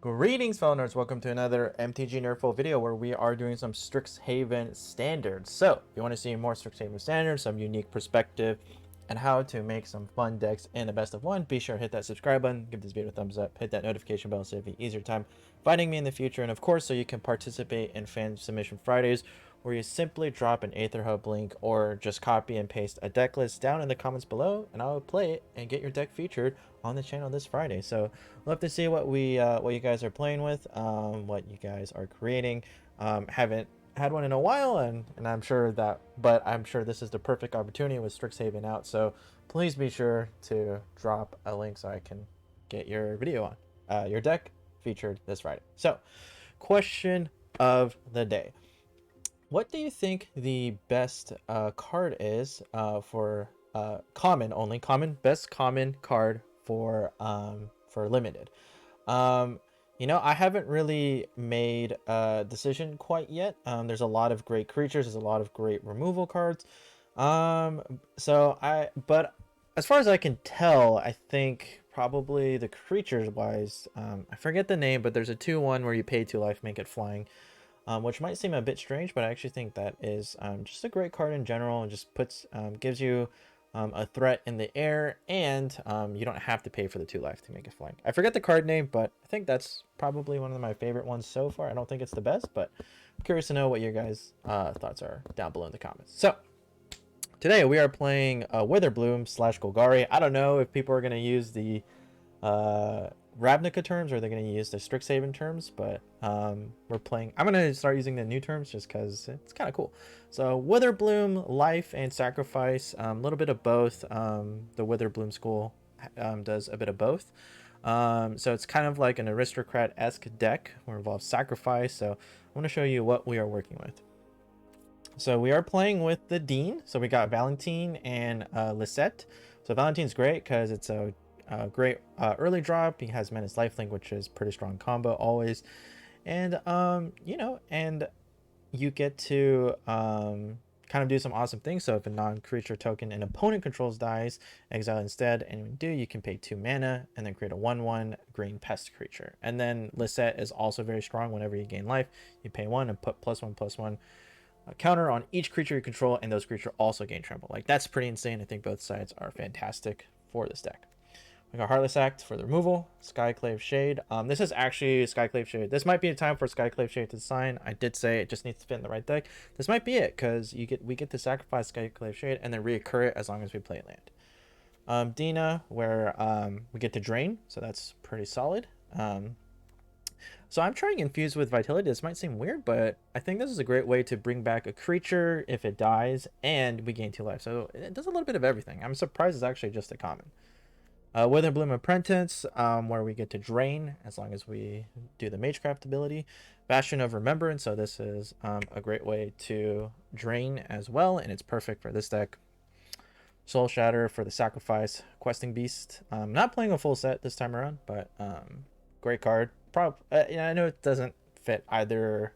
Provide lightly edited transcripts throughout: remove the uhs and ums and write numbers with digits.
Greetings, fellow nerds. Welcome to another MTG NerdPhil video where we are doing some Strixhaven standards. So, if you want to see more Strixhaven standards, some unique perspective, and how to make some fun decks in the best of one, be sure to hit that subscribe button, give this video a thumbs up, hit that notification bell so it'll be easier time finding me in the future, and of course, so you can participate in Fan Submission Fridays, where you simply drop an Aether Hub link or just copy and paste a deck list down in the comments below, and I'll play it and get your deck featured on the channel this Friday. So love to see what you guys are playing with, what you guys are creating. Haven't had one in a while, and I'm sure this is the perfect opportunity with Strixhaven out. So please be sure to drop a link so I can get your video on your deck featured this Friday. So, question of the day: what do you think the best card is for best common card for limited? I haven't really made a decision quite yet. There's a lot of great creatures. There's a lot of great removal cards. But as far as I can tell, I think probably the creatures wise, I forget the name, but there's a 2/1 where you pay 2 life, make it flying. Which might seem a bit strange, but I actually think that is just a great card in general, and just gives you a threat in the air, and you don't have to pay for the 2 life to make it flying. I forget the card name, but I think that's probably one of my favorite ones so far. I don't think it's the best, but I'm curious to know what your guys' thoughts are down below in the comments. So today we are playing Witherbloom / Golgari. I don't know if people are going to use the Ravnica terms, or they're going to use the Strixhaven terms, but I'm going to start using the new terms just because it's kind of cool. So Witherbloom, life and sacrifice, a little bit of both. The Witherbloom school does a bit of both. So it's kind of like an aristocrat-esque deck where it involves sacrifice. So I want to show you what we are working with. So we are playing with the Dean. So we got Valentine and Lisette. So Valentine's great because it's a great early drop. He has Menace Lifelink, which is pretty strong combo always, and and you get to kind of do some awesome things. So if a non-creature token an opponent controls dies, exile instead, and when you do, you can pay 2 mana and then create a 1/1 green pest creature. And then Lisette is also very strong. Whenever you gain life, you pay 1 and put +1/+1 counter on each creature you control, and those creatures also gain trample. Like, that's pretty insane. I think both sides are fantastic for this deck. We got Heartless Act for the removal, Skyclave Shade. This is actually Skyclave Shade. This might be a time for Skyclave Shade to sign. I did say it just needs to fit in the right deck. This might be it, because we get to sacrifice Skyclave Shade and then reoccur it as long as we play land. Dina, where we get to drain, so that's pretty solid. So I'm trying Infuse with Vitality. This might seem weird, but I think this is a great way to bring back a creature if it dies, and we gain 2 life. So it does a little bit of everything. I'm surprised it's actually just a common. Witherbloom Apprentice, where we get to drain as long as we do the Magecraft ability. Bastion of Remembrance, so this is a great way to drain as well, and it's perfect for this deck. Soul Shatter for the sacrifice. Questing Beast. Not playing a full set this time around, but great card. I know it doesn't fit either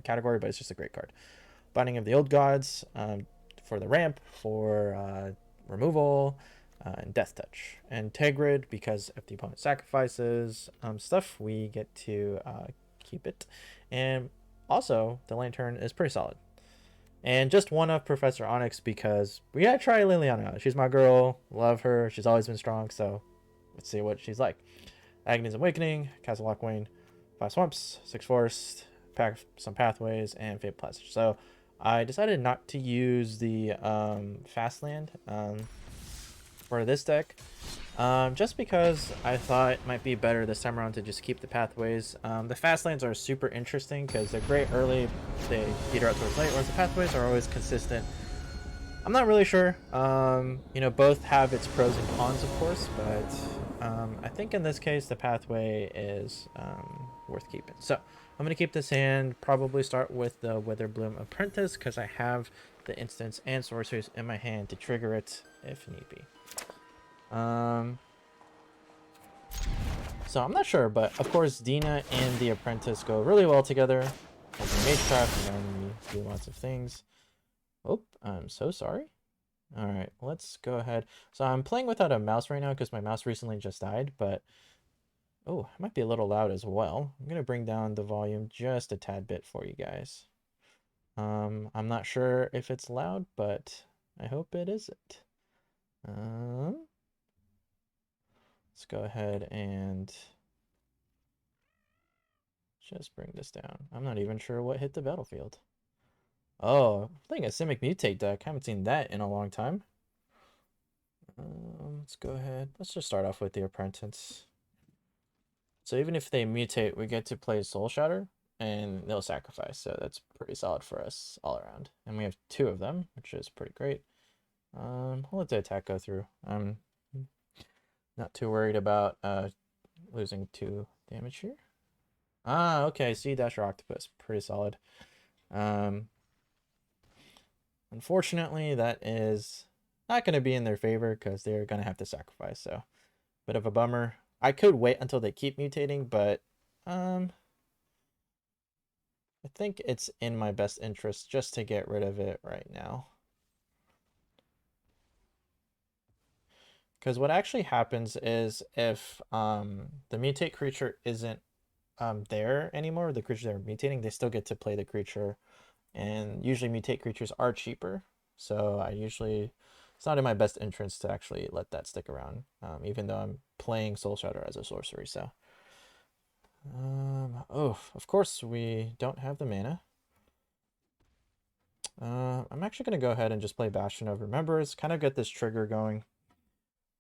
category, but it's just a great card. Binding of the Old Gods for the ramp, for removal. And Death Touch. And Tegrid, because if the opponent sacrifices stuff, we get to keep it. And also, the Lantern is pretty solid. And just one of Professor Onyx, because we gotta try Liliana out. She's my girl, love her, she's always been strong, so let's see what she's like. Agony's Awakening, Castle Lockwayne, 5 Swamps, 6 Forest, pack some Pathways, and Fate Passage. So I decided not to use the Fast Land for this deck, just because I thought it might be better this time around to just keep the Pathways. The fast lands are super interesting because they're great early, they peter out towards late, whereas the Pathways are always consistent. I'm not really sure. Both have its pros and cons, of course, but I think in this case the Pathway is worth keeping. So I'm going to keep this hand, probably start with the Witherbloom Apprentice, because I have the instants and sorceries in my hand to trigger it if need be. So I'm not sure, but of course Dina and the Apprentice go really well together. Magecraft, and then we do lots of things. Oh, I'm so sorry. All right, let's go ahead. So I'm playing without a mouse right now because my mouse recently just died, but Oh, it might be a little loud as well. I'm gonna bring down the volume just a tad bit for you guys. I'm not sure if it's loud, but I hope it isn't. Let's go ahead and just bring this down. I'm not even sure what hit the battlefield. Oh, playing a Simic Mutate deck. Haven't seen that in a long time. Let's go ahead. Let's just start off with the Apprentice. So even if they mutate, we get to play Soul Shatter, and they'll sacrifice. So that's pretty solid for us all around. And we have 2 of them, which is pretty great. I'll let the attack go through. I'm not too worried about losing 2 damage here. Ah, okay. Sea Dasher Octopus, pretty solid. Unfortunately, that is not going to be in their favor because they're going to have to sacrifice. So, bit of a bummer. I could wait until they keep mutating, but I think it's in my best interest just to get rid of it right now. Because what actually happens is if the mutate creature isn't there anymore, the creature they're mutating, they still get to play the creature. And usually mutate creatures are cheaper. So it's not in my best interest to actually let that stick around, even though I'm playing Soul Shatter as a sorcery. So, of course we don't have the mana. I'm actually going to go ahead and just play Bastion of Remembrance, kind of get this trigger going.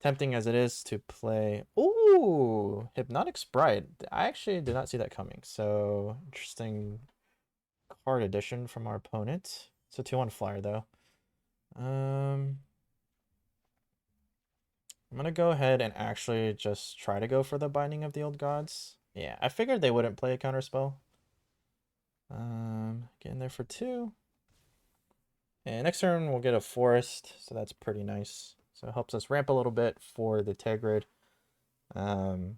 Tempting as it is to play... Ooh! Hypnotic Sprite. I actually did not see that coming. So, interesting card addition from our opponent. It's a 2/1 flyer, though. I'm going to go ahead and actually just try to go for the Binding of the Old Gods. Yeah, I figured they wouldn't play a counterspell. Get in there for 2. And next turn we'll get a Forest, so that's pretty nice. So it helps us ramp a little bit for the Tergrid. Okay,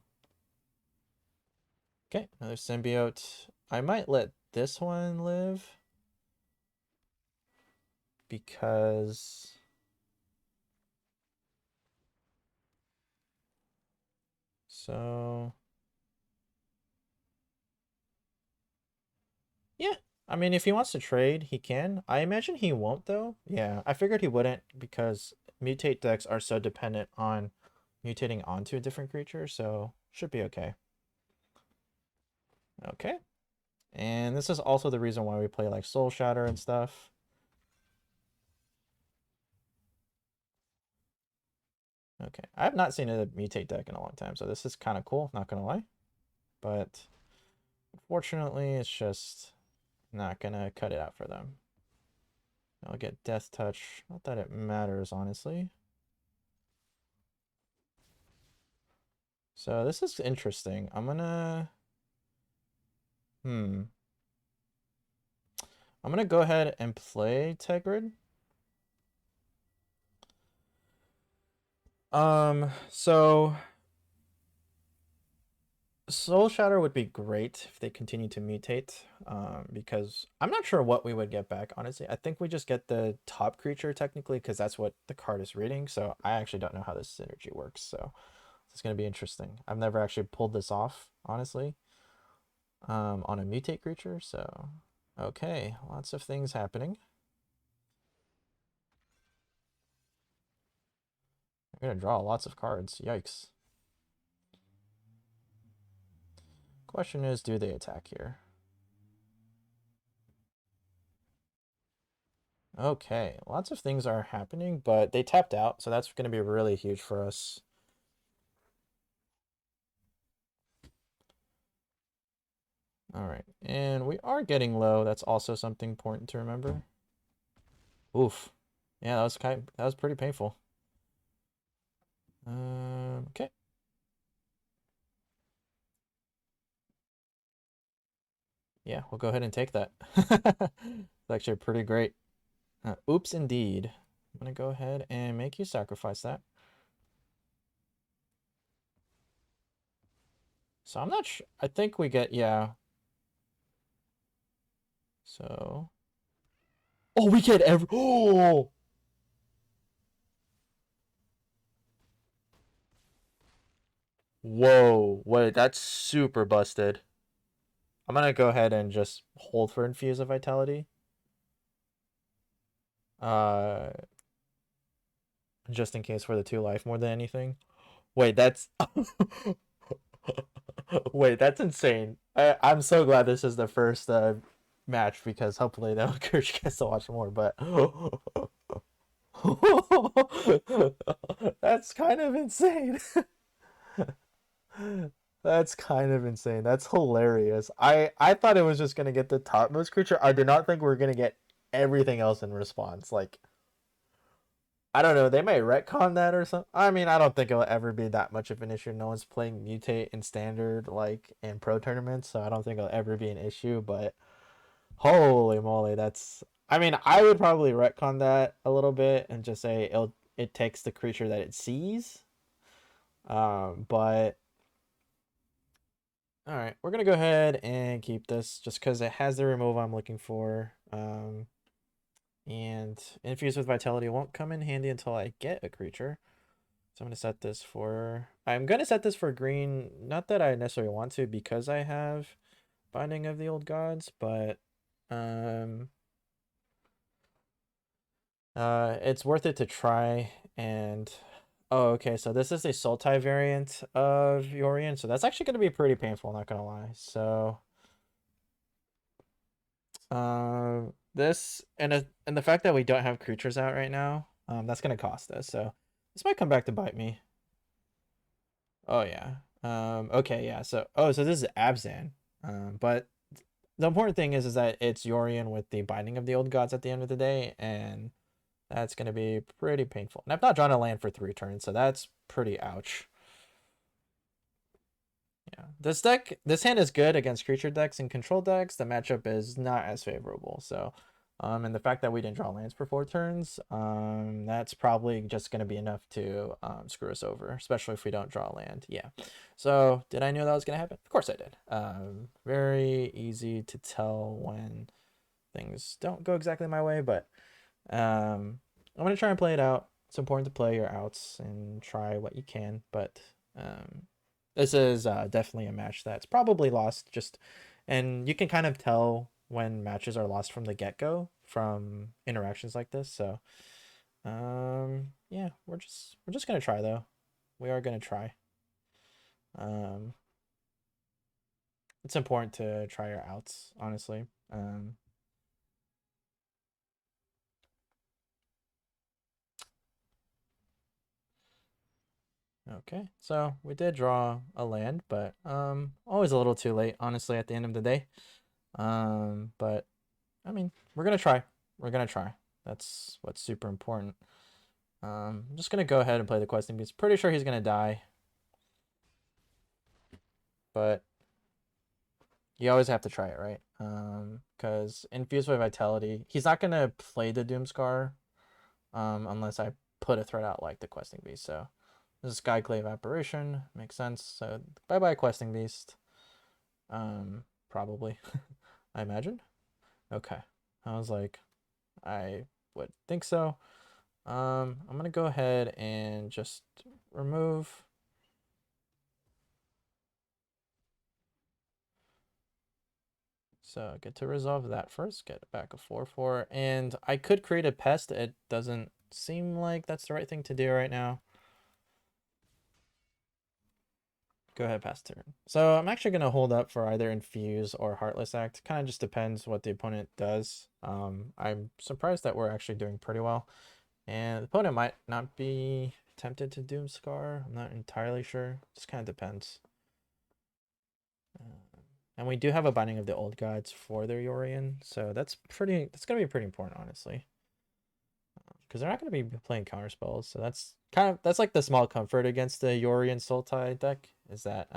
another Symbiote. I might let this one live because... So... Yeah, I mean, if he wants to trade, he can. I imagine he won't, though. Yeah, I figured he wouldn't because mutate decks are so dependent on mutating onto a different creature, so should be okay. Okay. And this is also the reason why we play like Soul Shatter and stuff. Okay. I have not seen a mutate deck in a long time, so this is kind of cool, not gonna lie. But unfortunately, it's just not gonna cut it out for them. I'll get Death Touch. Not that it matters, honestly. So this is interesting. I'm gonna... I'm gonna go ahead and play Tergrid. So Soul Shatter would be great if they continue to mutate, because I'm not sure what we would get back, honestly. I think we just get the top creature technically, because that's what the card is reading. So I actually don't know how this synergy works. So it's going to be interesting. I've never actually pulled this off, honestly, on a mutate creature. So, okay, lots of things happening. I'm going to draw lots of cards. Yikes. Question is, do they attack here? Okay, lots of things are happening, but they tapped out, so that's going to be really huge for us. All right, and we are getting low. That's also something important to remember. Oof. Yeah, that was pretty painful. Okay. Yeah, we'll go ahead and take that. It's actually pretty great. Oops, indeed. I'm gonna go ahead and make you sacrifice that. So I'm not sure. I think we get, yeah. So. Oh, we get every. Oh! Whoa, wait, that's super busted. I'm gonna go ahead and just hold for Infuse of Vitality. Uh, just in case for the 2 life more than anything. Wait, that's wait, that's insane. I'm so glad this is the first match because hopefully they'll encourage you guys to watch more. But that's kind of insane. That's kind of insane. That's hilarious. I thought it was just gonna get the topmost creature. I did not think we were gonna get everything else in response. Like I don't know, they may retcon that or something. I mean, I don't think it'll ever be that much of an issue. No one's playing mutate in standard like in pro tournaments, so I don't think it'll ever be an issue. But holy moly, that's. I mean, I would probably retcon that a little bit and just say it takes the creature that it sees. But all right, we're gonna go ahead and keep this just because it has the removal I'm looking for. And Infused with Vitality won't come in handy until I get a creature. So I'm gonna set this for green. Not that I necessarily want to because I have Binding of the Old Gods, but um, it's worth it to try. And oh, okay, so this is a Sultai variant of Yorion, so that's actually gonna be pretty painful. Not gonna lie. So this and the fact that we don't have creatures out right now, that's gonna cost us. So this might come back to bite me. Oh yeah. Okay, yeah. So this is Abzan. But the important thing is that it's Yorion with the Binding of the Old Gods at the end of the day, and that's gonna be pretty painful. And I've not drawn a land for 3 turns, so that's pretty ouch. Yeah. This hand is good against creature decks and control decks. The matchup is not as favorable. So and the fact that we didn't draw lands for 4 turns, that's probably just going to be enough to screw us over, especially if we don't draw land. Yeah. So did I know that was going to happen? Of course I did. Very easy to tell when things don't go exactly my way, but I'm going to try and play it out. It's important to play your outs and try what you can, but this is definitely a match that's probably lost and you can kind of tell when matches are lost from the get-go from interactions like this. So yeah, we're just gonna try though. We are gonna try. Um it's important to try your outs, honestly. Okay, so we did draw a land, but always a little too late, honestly, at the end of the day. But I mean, we're gonna try. We're gonna try. That's what's super important. I'm just gonna go ahead and play the questing beast. Pretty sure he's gonna die, but you always have to try it, right? Because infused with vitality, he's not gonna play the Doomscar, unless I put a threat out like the questing beast. So this is Skyclave apparition, makes sense. So bye bye questing beast. Probably, I imagine. Okay, I was like, I would think so. I'm gonna go ahead and just remove. So get to resolve that first, get back a 4/4, and I could create a pest. It doesn't seem like that's the right thing to do right now. Go ahead, pass turn. So I'm actually gonna hold up for either Infuse or Heartless Act. Kind of just depends what the opponent does. I'm surprised that we're actually doing pretty well. And the opponent might not be tempted to Doomscar. I'm not entirely sure. Just kind of depends. And we do have a Binding of the Old Gods for their Yorion, so that's gonna be pretty important, honestly. Because they're not gonna be playing counter spells, so that's like the small comfort against the Yorion Sultai deck, is that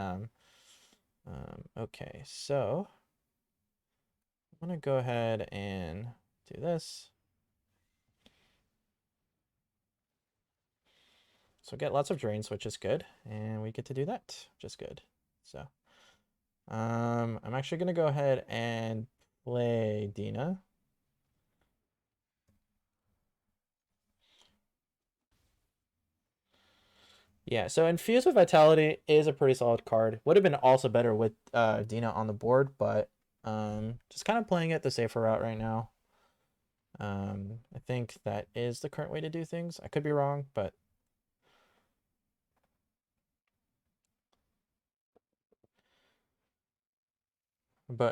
okay, so I'm gonna go ahead and do this. So get lots of drains, which is good, and we get to do that, which is good. So I'm actually gonna go ahead and play Dina. Yeah, so Infuse with Vitality is a pretty solid card. Would have been also better with Dina on the board, but just kind of playing it the safer route right now. I think that is the current way to do things. I could be wrong, but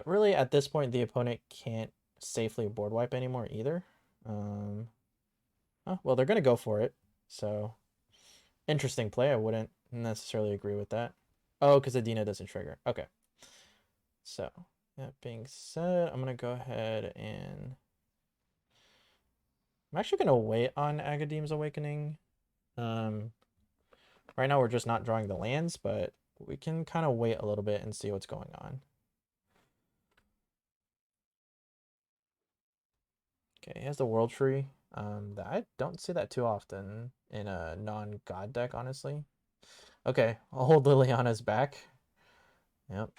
really at this point the opponent can't safely board wipe anymore either. Oh, well, they're gonna go for it, so interesting play. I wouldn't necessarily agree with that. Oh, because Adina doesn't trigger. Okay. So that being said, I'm gonna go ahead and I'm actually gonna wait on Agadeem's Awakening. Right now we're just not drawing the lands, but we can kind of wait a little bit and see what's going on. Okay, he has the World Tree. I don't see that too often in a non-god deck, honestly. Okay, I'll hold Liliana's back. Yep.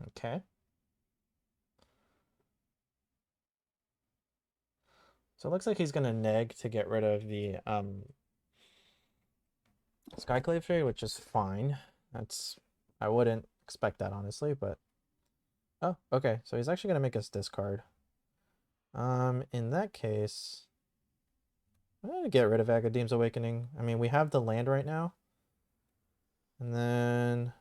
Okay. So it looks like he's gonna neg to get rid of the Skyclave tree, which is fine. I wouldn't expect that honestly, but oh, okay. So he's actually gonna make us discard. In that case, I'm gonna get rid of Agadeem's Awakening. I mean, we have the land right now. And then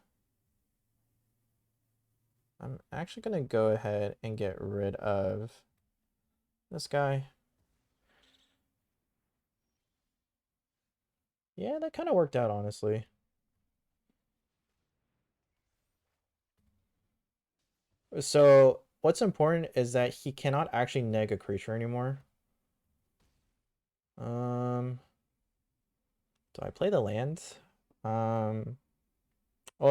I'm actually gonna go ahead and get rid of this guy. Yeah, that kind of worked out, honestly. So what's important is that he cannot actually neg a creature anymore. Do I play the land? Well,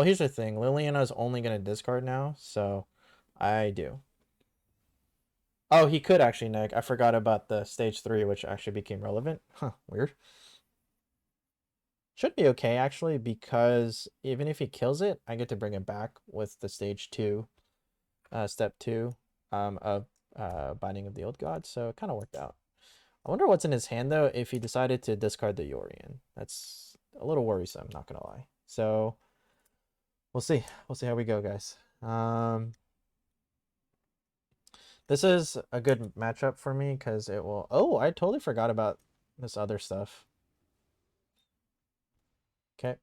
here's the thing. Liliana's only gonna discard now, so I do. Oh, he could actually neg. I forgot about the stage 3, which actually became relevant. Huh, weird. Should be okay, actually, because even if he kills it, I get to bring it back with the stage 2, step 2 of Binding of the Old God, so it kind of worked out. I wonder what's in his hand, though, if he decided to discard the Yorion. That's a little worrisome, not gonna lie. So, we'll see. We'll see how we go, guys. This is a good matchup for me because it will... Oh, I totally forgot about this other stuff. Okay.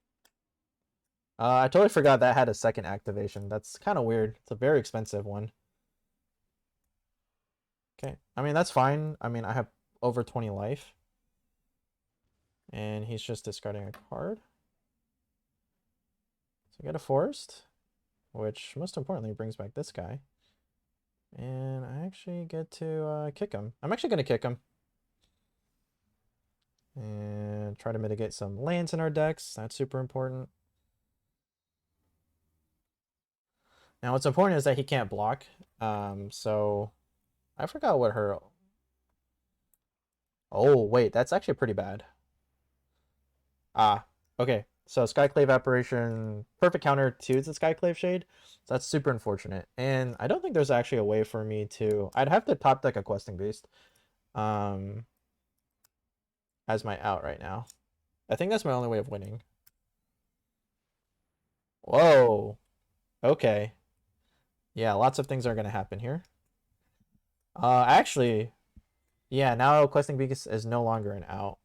I totally forgot that had a second activation. That's kind of weird. It's a very expensive one. Okay. I mean, that's fine. I mean, I have over 20 life. And he's just discarding a card. So I get a forest, which most importantly brings back this guy. And I actually get to kick him. I'm actually going to kick him. And try to mitigate some lands in our decks. That's super important. Now what's important is that he can't block. So I forgot what her... Oh, wait, that's actually pretty bad. Ah, okay. So Skyclave Apparition, perfect counter to the Skyclave Shade. So that's super unfortunate. And I don't think there's actually a way for me to... I'd have to top deck a Questing Beast as my out right now. I think that's my only way of winning. Whoa. Okay. Yeah, lots of things are going to happen here. Actually, yeah, now Questing Beast is no longer an out.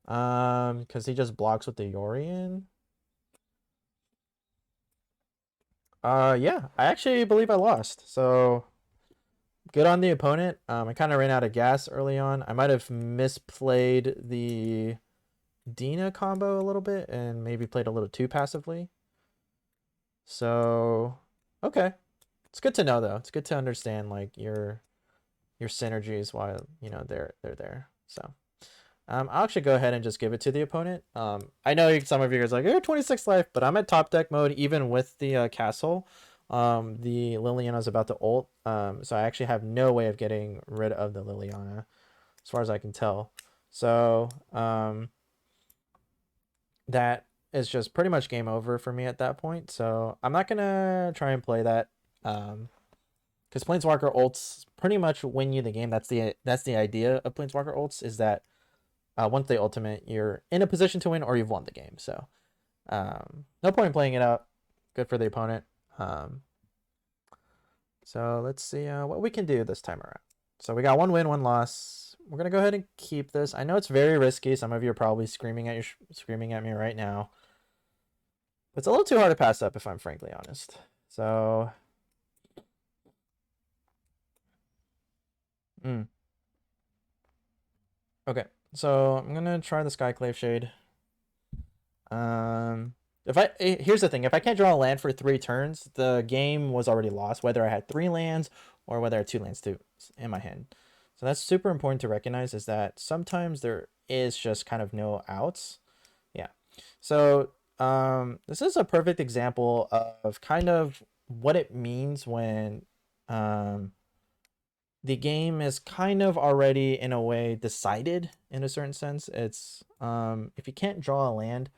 Because he just blocks with the Yorion. Yeah, I actually believe I lost. So good on the opponent. I kind of ran out of gas early on. I might have misplayed the Dina combo a little bit and maybe played a little too passively. So, okay. It's good to know though. It's good to understand like your synergies while, you know, they're there. So, I'll actually go ahead and just give it to the opponent. I know some of you guys are like, you're 26 life, but I'm at top deck mode even with the castle. The Liliana's about to ult, so I actually have no way of getting rid of the Liliana, as far as I can tell. So, that is just pretty much game over for me at that point. So I'm not gonna try and play that, because Planeswalker ults pretty much win you the game. That's the idea of Planeswalker ults, is that once they ultimate, you're in a position to win or you've won the game. So no point in playing it out. Good for the opponent. So let's see what we can do this time around. So we got 1 win, 1 loss. We're gonna go ahead and keep this. I know it's very risky. Some of you are probably screaming at me right now. It's a little too hard to pass up if I'm frankly honest. So okay, so I'm gonna try the Skyclave Shade. Here's the thing, if I can't draw a land for 3 turns, the game was already lost, whether I had 3 lands or whether I had 2 lands in my hand. So that's super important to recognize, is that sometimes there is just kind of no outs. Yeah. So this is a perfect example of kind of what it means when the game is kind of already in a way decided in a certain sense. It's if you can't draw a land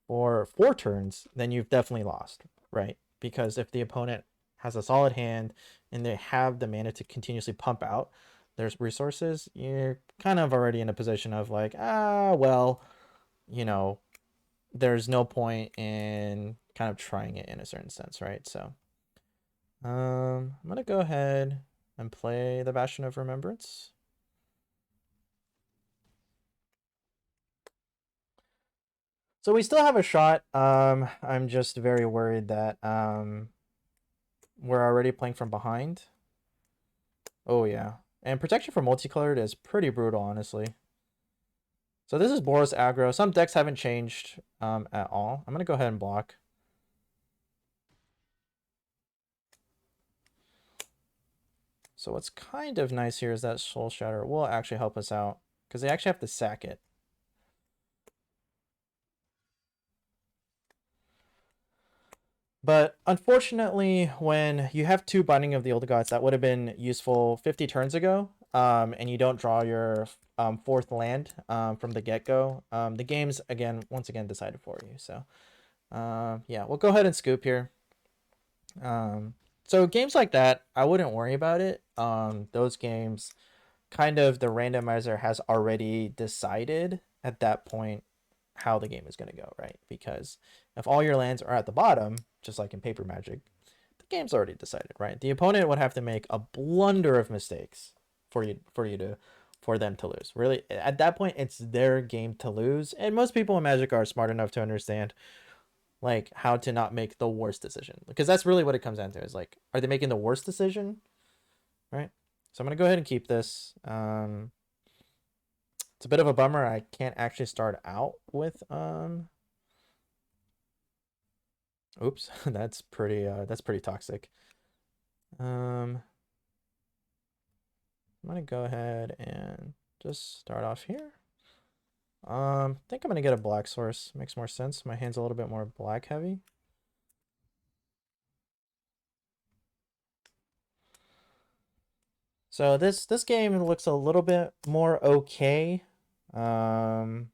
for 4 turns, then you've definitely lost, right? Because if the opponent has a solid hand and they have the mana to continuously pump out their resources, you're kind of already in a position of like, well, you know, there's no point in kind of trying it in a certain sense, right? So I'm gonna go ahead and play the Bastion of Remembrance. So we still have a shot. I'm just very worried that we're already playing from behind. Oh yeah, and protection for multicolored is pretty brutal, honestly. So this is Boros aggro. Some decks haven't changed at all. I'm gonna go ahead and block. So what's kind of nice here is that Soul Shatter will actually help us out because they actually have to sack it. But unfortunately, when you have 2 Binding of the Old Gods, that would have been useful 50 turns ago, and you don't draw your 4th land from the get-go, the game's, once again, decided for you. So, yeah, we'll go ahead and scoop here. So games like that, I wouldn't worry about it. Those games, kind of the randomizer has already decided at that point how the game is going to go, right? Because if all your lands are at the bottom, just like in Paper Magic, the game's already decided, right? The opponent would have to make a blunder of mistakes for them to lose. Really, at that point, it's their game to lose, and most people in Magic are smart enough to understand like how to not make the worst decision, because that's really what it comes down to, is like, are they making the worst decision, right? So I'm gonna go ahead and keep this. It's a bit of a bummer I can't actually start out with oops, that's pretty toxic. I'm gonna go ahead and just start off here. I think I'm gonna get a black source. Makes more sense. My hand's a little bit more black heavy. So this game looks a little bit more okay. I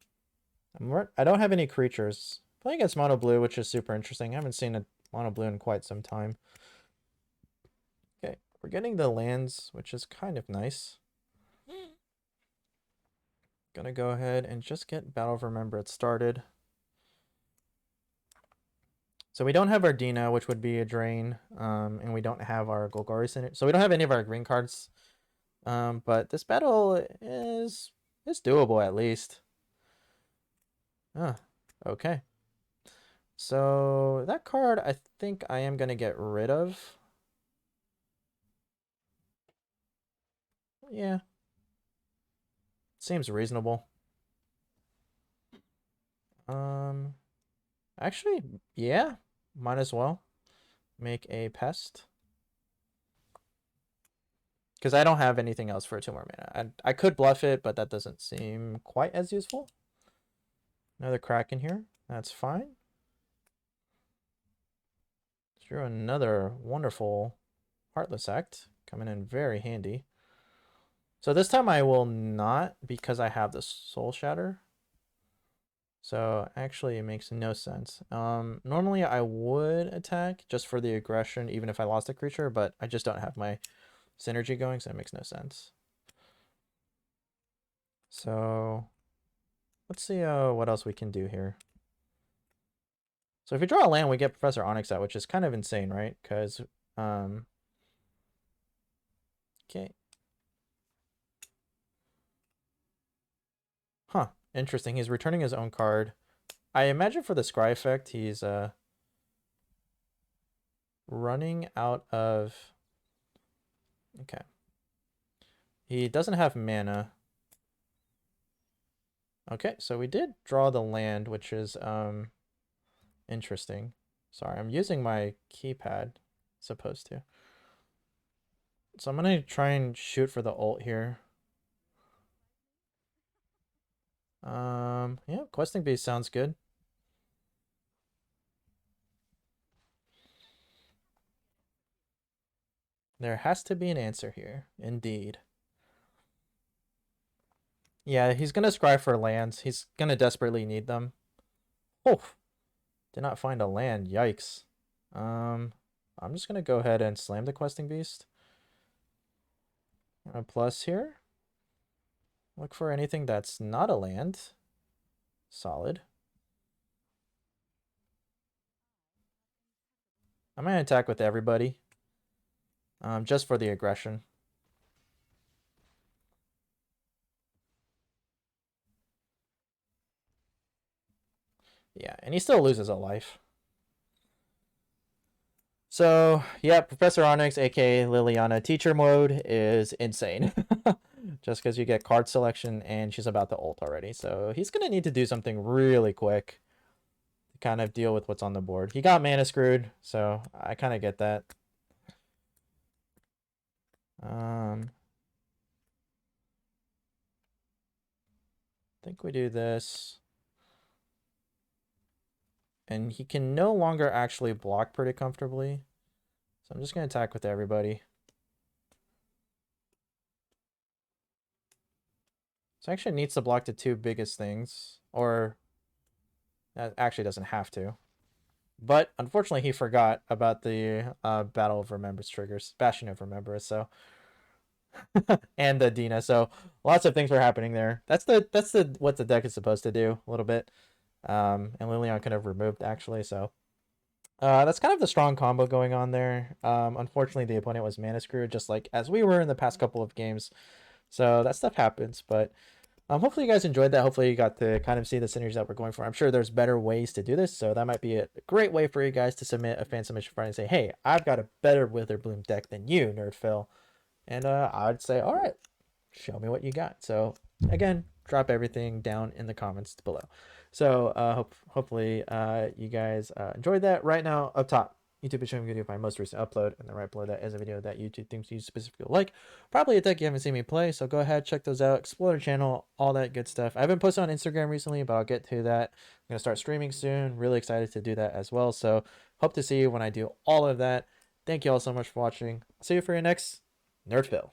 don't have any creatures. Playing against mono blue, which is super interesting. I haven't seen a mono blue in quite some time. Okay, we're getting the lands, which is kind of nice. Gonna go ahead and just get Battle of Remembrance started. So we don't have our Dina, which would be a drain, and we don't have our Golgari Center. So we don't have any of our green cards. But this battle is doable at least. Okay. So that card I think I am gonna get rid of. Yeah. Seems reasonable. Actually, yeah, might as well make a pest. Because I don't have anything else for 2 more mana. I could bluff it, but that doesn't seem quite as useful. Another crack in here. That's fine. Drew another wonderful Heartless Act. Coming in very handy. So this time I will not, because I have the Soul Shatter. So actually it makes no sense. Normally I would attack just for the aggression, even if I lost a creature, but I just don't have my synergy going, so it makes no sense. So Let's see what else we can do here. So if we draw a land, we get Professor Onyx out, which is kind of insane, right? Because, okay. Huh, interesting. He's returning his own card. I imagine for the scry effect, he's running out of... Okay. He doesn't have mana. Okay, so we did draw the land, which is interesting. Sorry, I'm using my keypad. Supposed to. So I'm gonna try and shoot for the ult here. Yeah, questing beast sounds good. There has to be an answer here, indeed. Yeah, he's gonna scry for lands. He's gonna desperately need them. Oh, did not find a land. Yikes. I'm just gonna go ahead and slam the questing beast. A plus here. Look for anything that's not a land. Solid. I'm gonna attack with everybody. Just for the aggression. Yeah, and he still loses a life. So, yeah, Professor Onyx, aka Liliana, teacher mode is insane. Just because you get card selection and she's about to ult already. So he's going to need to do something really quick to kind of deal with what's on the board. He got mana screwed, so I kind of get that. I think we do this. And he can no longer actually block pretty comfortably. So I'm just going to attack with everybody. So actually needs to block the two biggest things. Or that actually doesn't have to. But unfortunately he forgot about the Battle of Remembrance triggers. Bastion of Remembrance, so and the Dina. So lots of things were happening there. That's the what the deck is supposed to do a little bit. And Lilian could have removed actually, so that's kind of the strong combo going on there. Unfortunately, the opponent was mana screwed, just like as we were in the past couple of games. So that stuff happens, but hopefully you guys enjoyed that. Hopefully you got to kind of see the synergies that we're going for. I'm sure there's better ways to do this, so that might be a great way for you guys to submit a fan submission Friday and say, hey, I've got a better Witherbloom deck than you, NerdPhil. And I'd say, all right, show me what you got. So again, drop everything down in the comments below. So hopefully you guys enjoyed that. Right now, up top, YouTube is showing me a video of my most recent upload, and then right below that is a video that YouTube thinks you specifically like. Probably a deck you haven't seen me play, so go ahead, check those out, explore the channel, all that good stuff. I haven't posted on Instagram recently, but I'll get to that. I'm going to start streaming soon. Really excited to do that as well. So hope to see you when I do all of that. Thank you all so much for watching. I'll see you for your next NerdPhil.